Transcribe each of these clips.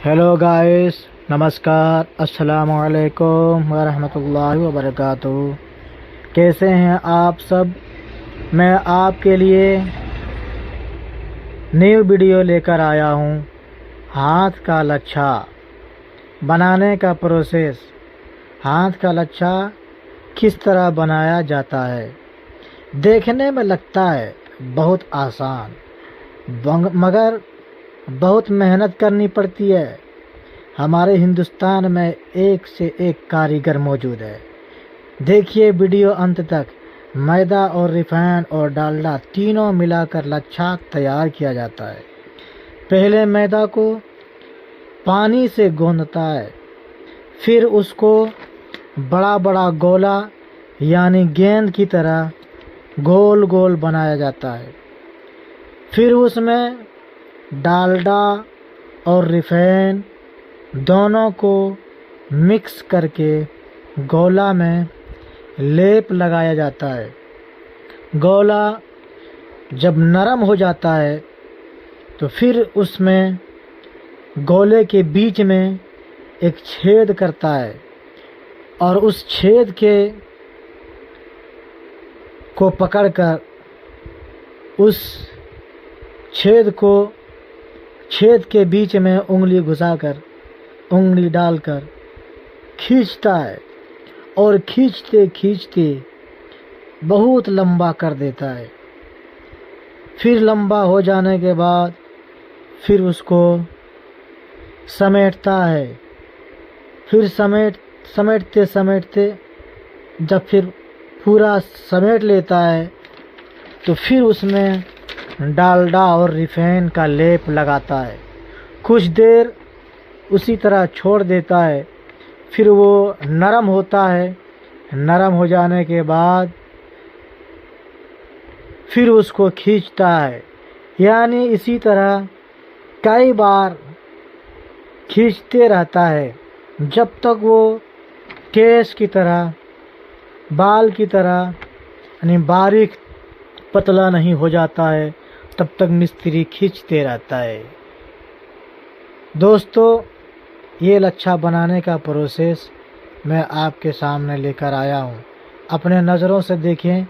Hello guys, नमस्कार, अस्सलाम वालेकुम वरहमतुल्लाहि वबरकातुहू। कैसे हैं आप सब? मैं आपके लिए न्यू वीडियो लेकर आया हूं। हाथ का लच्छा बनाने का प्रोसेस। हाथ का लच्छा किस तरह बनाया जाता है। देखने में लगता है बहुत आसान, मगर बहुत मेहनत करनी पड़ती है। हमारे हिंदुस्तान में एक से एक कारीगर मौजूद है। देखिए वीडियो अंत तक। मैदा और रिफाइंड और डालडा तीनों मिलाकर लच्छा तैयार किया जाता है। पहले मैदा को पानी से गूंथता है, फिर उसको बड़ा बड़ा गोला यानी गेंद की तरह गोल गोल बनाया जाता है। फिर उसमें डालडा और रिफाइंड दोनों को मिक्स करके गोला में लेप लगाया जाता है। गोला जब नरम हो जाता है तो फिर उसमें गोले के बीच में एक छेद करता है और उस छेद को पकड़कर उस छेद के बीच में उंगली घुसाकर उंगली डालकर खींचता है और खींचते खींचते बहुत लंबा कर देता है। फिर लंबा हो जाने के बाद फिर उसको समेटता है। फिर समेटते समेटते जब फिर पूरा समेट लेता है तो फिर उसमें डालडा और रिफाइंड का लेप लगाता है। कुछ देर उसी तरह छोड़ देता है। फिर वो नरम होता है। नरम हो जाने के बाद फिर उसको खींचता है। यानी इसी तरह कई बार खींचते रहता है जब तक वो केस की तरह, बाल की तरह यानी बारीक पतला नहीं हो जाता है। तब तक मिस्त्री खींचते रहता है। दोस्तों, ये लच्छा बनाने का प्रोसेस मैं आपके सामने लेकर आया हूँ। अपने नज़रों से देखें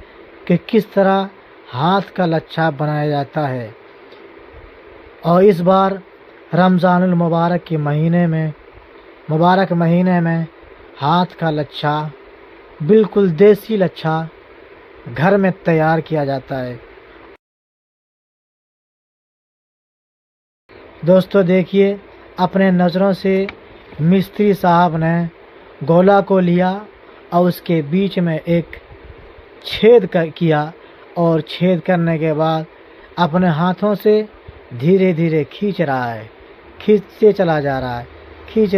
कि किस तरह हाथ का लच्छा बनाया जाता है। और इस बार रमज़ानुल मुबारक के मुबारक महीने में हाथ का लच्छा, बिल्कुल देसी लच्छा घर में तैयार किया जाता है। दोस्तों देखिए, अपने नज़रों से मिस्त्री साहब ने गोला को लिया और उसके बीच में एक छेद किया और छेद करने के बाद अपने हाथों से धीरे धीरे खींच रहा है। खींचते चला जा रहा है, खींच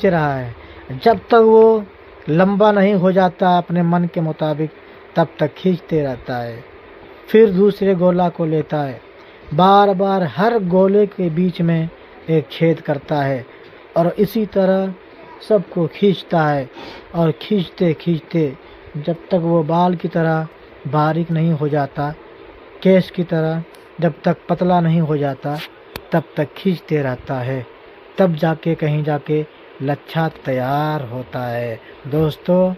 रहा है जब तक वो लंबा नहीं हो जाता अपने मन के मुताबिक, तब तक खींचते रहता है। फिर दूसरे गोला को लेता है, बार बार हर गोले के बीच में एक छेद करता है और इसी तरह सबको खींचता है। और खींचते खींचते जब तक वो बाल की तरह बारीक नहीं हो जाता, केस की तरह जब तक पतला नहीं हो जाता, तब तक खींचते रहता है। तब जाके कहीं जाके लच्छा तैयार होता है। दोस्तों,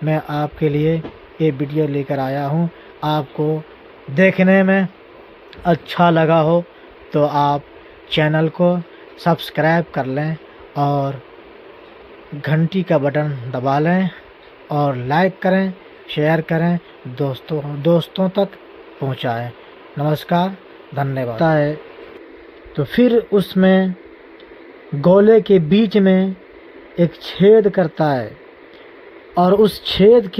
मैं आपके लिए ये वीडियो लेकर आया हूँ। आपको देखने में अच्छा लगा हो तो आप चैनल को सब्सक्राइब कर लें और घंटी का बटन दबा लें और लाइक करें, शेयर करें, दोस्तों तक पहुंचाएं। नमस्कार, धन्यवाद। है तो फिर उसमें गोले के बीच में एक छेद करता है और उस छेद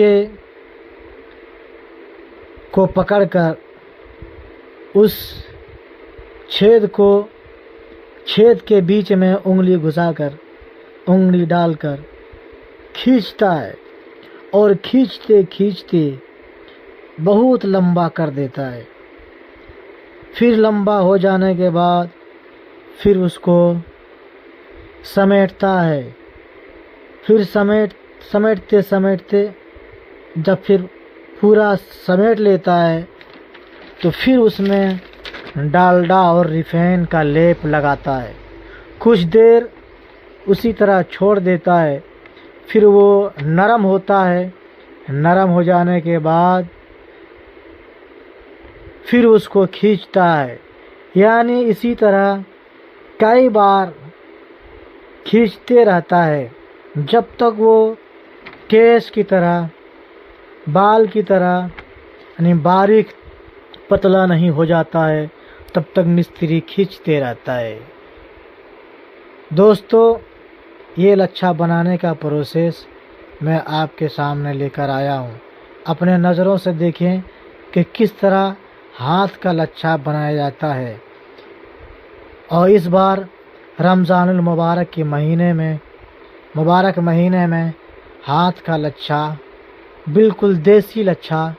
को पकड़कर उस छेद के बीच में उंगली घुसाकर उंगली डालकर खींचता है और खींचते खींचते बहुत लंबा कर देता है। फिर लंबा हो जाने के बाद फिर उसको समेटता है। फिर समेटते समेटते जब फिर पूरा समेट लेता है तो फिर उसमें डालडा और रिफाइंड का लेप लगाता है। कुछ देर उसी तरह छोड़ देता है, फिर वो नरम होता है। नरम हो जाने के बाद फिर उसको खींचता है, यानी इसी तरह कई बार खींचते रहता है जब तक वो केस की तरह, बाल की तरह यानी बारीक पतला नहीं हो जाता है। तब तक मिस्त्री खींचते रहता है। दोस्तों, ये लच्छा बनाने का प्रोसेस मैं आपके सामने लेकर आया हूँ। अपने नज़रों से देखें कि किस तरह हाथ का लच्छा बनाया जाता है। और इस बार रमज़ानुल मुबारक के मुबारक महीने में हाथ का लच्छा, बिल्कुल देसी लच्छा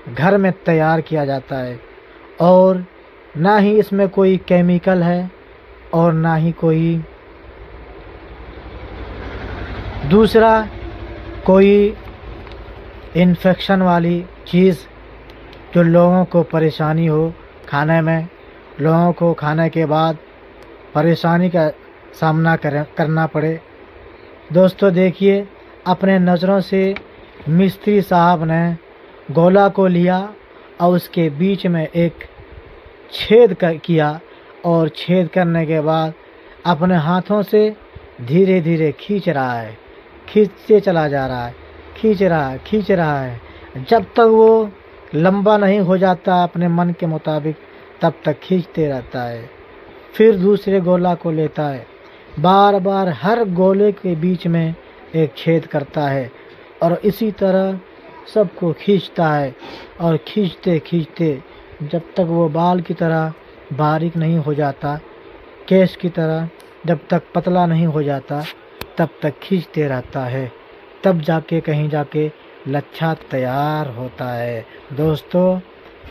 घर में तैयार किया जाता है। और ना ही इसमें कोई केमिकल है और ना ही कोई दूसरा कोई इन्फेक्शन वाली चीज़ जो लोगों को परेशानी हो खाने में, लोगों को खाने के बाद परेशानी का सामना करना पड़े। दोस्तों देखिए, अपने नज़रों से मिस्त्री साहब ने गोला को लिया और उसके बीच में एक छेद किया और छेद करने के बाद अपने हाथों से धीरे धीरे खींच रहा है, खींचते चला जा रहा है, खींच रहा है जब तक वो लंबा नहीं हो जाता अपने मन के मुताबिक, तब तक खींचते रहता है। फिर दूसरे गोला को लेता है, बार बार हर गोले के बीच में एक छेद करता है और इसी तरह सबको खींचता है। और खींचते खींचते जब तक वो बाल की तरह बारीक नहीं हो जाता, केस की तरह जब तक पतला नहीं हो जाता, तब तक खींचते रहता है। तब जाके कहीं जाके लच्छा तैयार होता है। दोस्तों,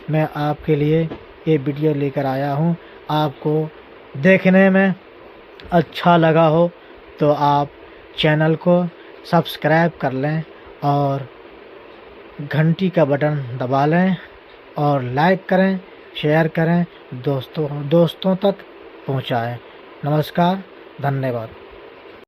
मैं आपके लिए ये वीडियो लेकर आया हूँ। आपको देखने में अच्छा लगा हो तो आप चैनल को सब्सक्राइब कर लें और घंटी का बटन दबा लें और लाइक करें, शेयर करें, दोस्तों तक पहुँचाएं। नमस्कार, धन्यवाद।